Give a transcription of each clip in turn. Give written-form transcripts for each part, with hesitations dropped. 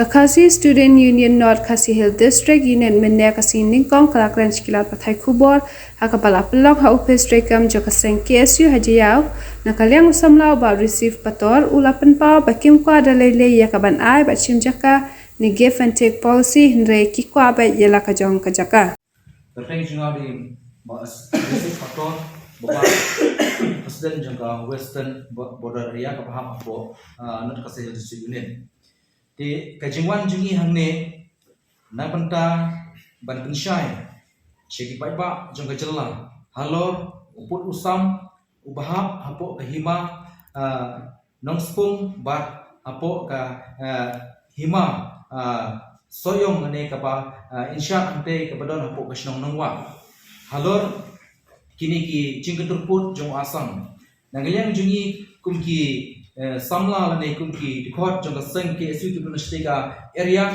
Khasi Student Union North Khasi Hill District Union Minne Khasi Ningkong Kalakran Shkilat Pathai Kubor Hakapala Pelong Ha Upes Trekam Jokaseng KSU Hajiyau Nakaliang Usamlau ba receive pator ulapan pa bakim kwa dalele yakaban ai ba chimjaka ni give and take policy Hynrei kikwa ba yela kajong kajaka. Terkait dengan di receive pator bapak Presiden jangka Western Border Area kapaham apa North Khasi Hill District Union. Di kajingwan jungi hangne na penta ban pensyai syeki baiba jong kajela halor uput usam ubahap hapo kahima nongspung bat hapo ka hima soyong ane kapa insya ante kabadon hapo kasnong nongwa halor kini ki jingketurput jong asam nangayang jungi kumki samla lane kumki dikot jong kaseng KSU tu nastega area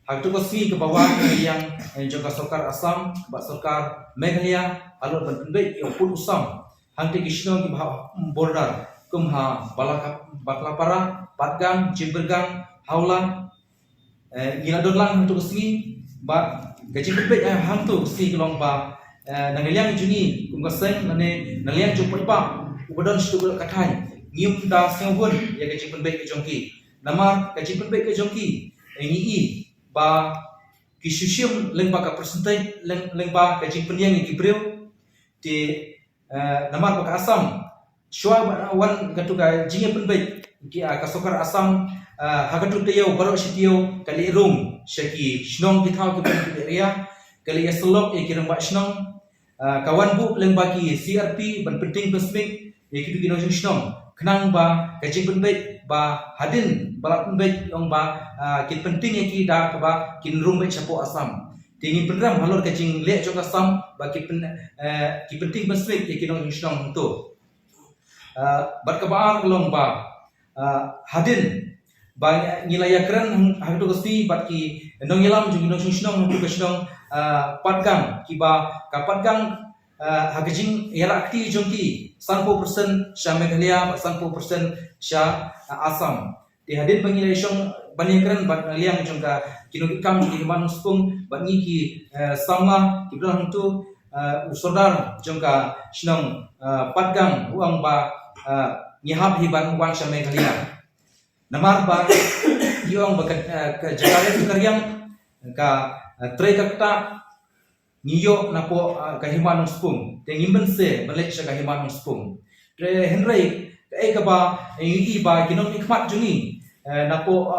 hak tu kasmi ke bawah yang jong sokar asam ba sokar meghalaya alor Jingpynbeit yo pun usam hangte kisno ki border kumha baklapara patgang jimbergang haulan giladonlang tu kasmi ba Jingpynbeit hang tu si kelong ba nangaliang juni kum kaseng nane naliang jumpa ba ubadon stubul kathai ngium da sengwon ya Jingpynbeit ke Jongngi namar Jingpynbeit ke Jongngi ni ba kisusium lengba ka percentage lengba Jingpynbeit ki breu di namar ba asam shwa wan gatu ka Jingpynbeit ki ka sokar asam hagatu teo baro sitio kali rum syaki shnong ki thau ki area kali eslok e ki ramba shnong kawan bu lengba ki CRP ban penting pesmik e ki ki no shnong kenang ba Jingpynbeit ba hadin balap Jingpynbeit yang ba kin penting ki da ba kin rumbet chapo asam tingi penram halor kajing le jong asam ba ki penting mesrik ki no shnong tu bat kabar long ba hadin ba nilai Iakren hangtu kesti bat ki nongilam jung no shnong tu kashnong patgang ki ba kapatgang hagajing yara akti jongki 100% sya Meghalaya 100% sya Asam di hadin bangilai syong Iakren bat liang jongka kinukikam ki manuspung bat ni ki sama ki belang tu usodar jongka shnong patgang uang ba ngihab hiban uang sya Meghalaya namar ba yuang ba ke jagare karyang ka trekakta niyo na po kahimanong spung tengimben se balik sa kahimanong spung tre Hynrei ka ba ba Nongmihkhmat jungi na po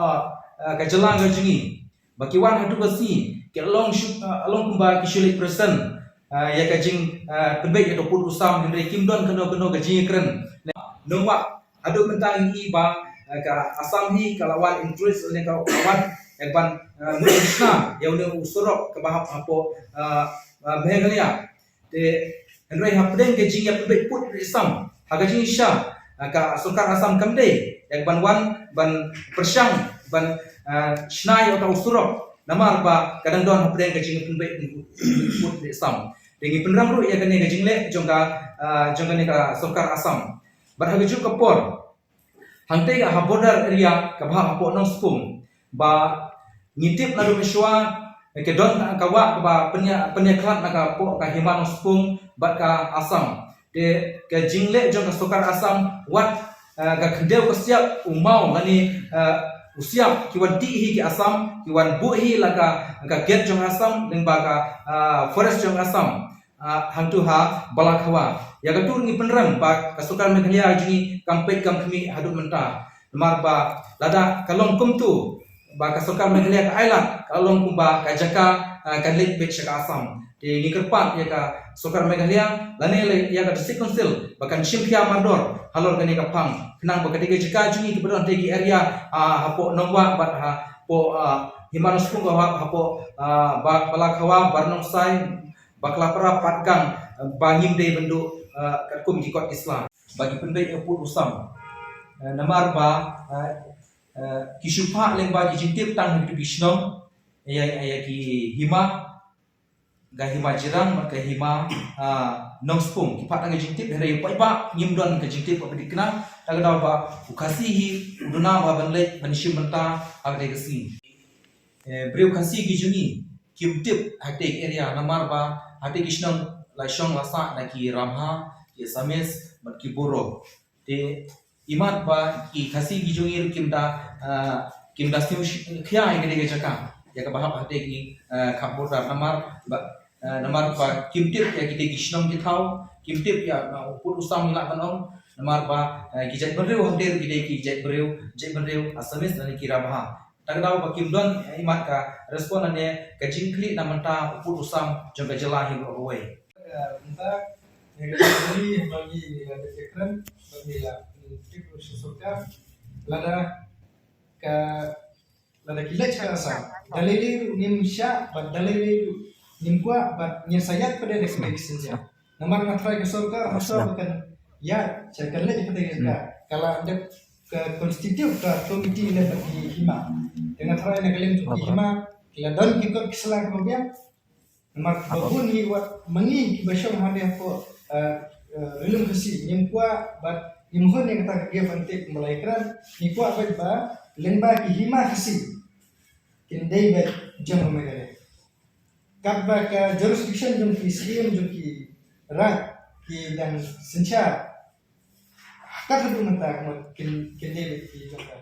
kajalang jungi bakiwan hatu basi ke along kumba kisulik present ya Jingpynbeit atau pun usam Hynrei kimdon keno ka Iakren nongwa adu mentang ba ka asam hi kalawan interest oleh kawan ekban mulisna ya udah usurok ke bahap apo Meghalaya te Hynrei hapdeng ke Jingpynbeit put isam haga jingsha ka sokar asam kamde ekban wan ban persyang ban shnai atau usurok namar ba kadang don hapdeng ke Jingpynbeit put isam dengi penram ru ya kene ke jingle jongka ne ka sokar asam bar haga ju kapor hangte ga border area ka bahap apo nong spung ba ngitip lalu kesua ke don kawa ba penyaklat naka po ka himan spung bat ka asam de ke jingle jong ka sokar asam wat ka khdeu ka siap umau lani usiap kiwan ti hi ki asam kiwan bu hi laka ka get jong asam deng ba ka forest jong asam hantu ha balakhawa ya ka tur ngi penram ba ka sokar Meghalaya jini kampet kamkmi hadu menta mar ba lada kalong kumtu ba ka sokar Meghalaya ka island kalong kumba ka jaka ka Leit ka asam di nikerpat ya ka sokar Meghalaya lane ya ka district council bahkan simpia mandor halor ka ni ka pang kenang ba ketiga jaka jungi kebetulan tegi area hapo nongwa bat ha po himanus pung hapo ba balakhawa barnong sai baklapara patgang bangim de bendu kum jikot Islam bagi Jingpynbeit pun usam namar ba kisupa leng bagi jintip tang hidup bisnom ya ki hima gahima jirang mat gahima nongspung kipat nang jingtip Hynrei pai ba nyimdon ke jingtip pa dikna tagadaw ba ukasi hi uduna ba banlei banishim menta agde gasi breu khasi gi jungi kimtip hate area namar ba hate kishnang laishong lasa naki ramha ki sames mat ki boro te imat ba ki khasi gi jungi kimda stiu khya ingre ge jaka ya ka bahap hate ki khapor namar ba namar pa kimtip ya kita gishnong kitau kimtip ya na upur usam ila kanong namar pa gijat bereu hadir gide ki jat bereu asamis dan kira baha tagdaw ba kimdon imat ka respon ane ka jingkli namanta upur usam jongga jelahi bawai entah negeri bagi Iakren bagi tik susuka lada kilat rasa dalili nimsha bad dalili nimkua bat nyesayat pada destinasi namar ngatrai ke surga asal bukan ya cakap lagi kita kalau ada ke konstitusi ke komiti le bagi hima dengan trai nagalin tu hima kiladon kikot keselang kemudian namar babun ni wat mengi basyo hande ko relum kasi nimkua bat nimhon yang kata dia penting melaikran nimkua ba lemba ki hima kasi kindai ba jam megale kabba ka jurisdiction jum ki siem jum ki rat ki dan sencha kata tu mentak kin ki jum ka